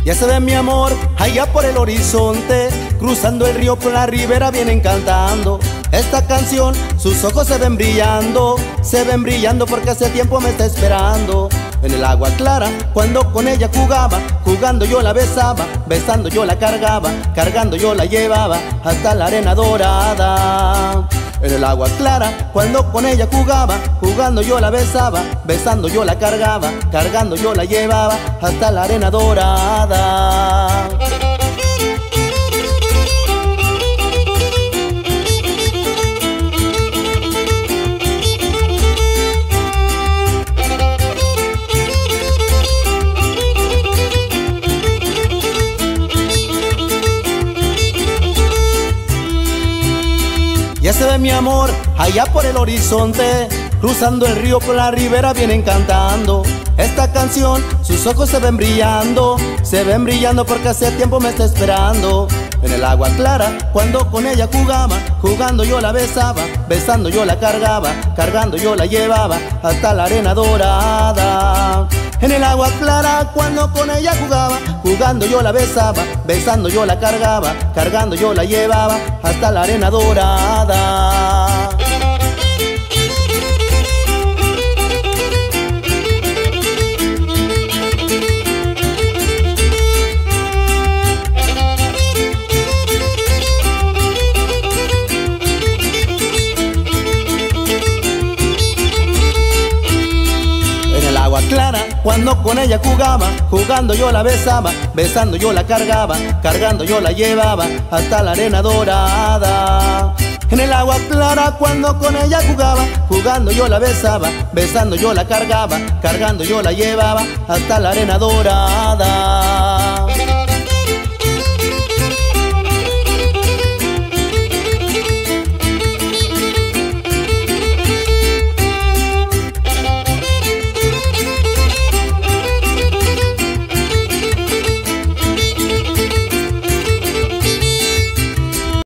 Ya se ve mi amor allá por el horizonte, cruzando el río por la ribera vienen cantando esta canción. Sus ojos se ven brillando porque hace tiempo me está esperando. En el agua clara cuando con ella jugaba, jugando yo la besaba, besando yo la cargaba, cargando yo la llevaba hasta la arena dorada. En el agua clara cuando con ella jugaba, jugando yo la besaba, besando yo la cargaba, cargando yo la llevaba hasta la arena dorada. Ya se ve mi amor allá por el horizonte, cruzando el río por la ribera vienen cantando esta canción. Sus ojos se ven brillando porque hace tiempo me está esperando. En el agua clara cuando con ella jugaba, jugando yo la besaba, besando yo la cargaba, cargando yo la llevaba hasta la arena dorada. En el agua clara cuando con ella jugaba, jugando yo la besaba, besando yo la cargaba, cargando yo la llevaba hasta la arena dorada. Clara cuando con ella jugaba, jugando yo la besaba, besando yo la cargaba, cargando yo la llevaba hasta la arena dorada. En el agua clara cuando con ella jugaba, jugando yo la besaba, besando yo la cargaba, cargando yo la llevaba hasta la arena dorada.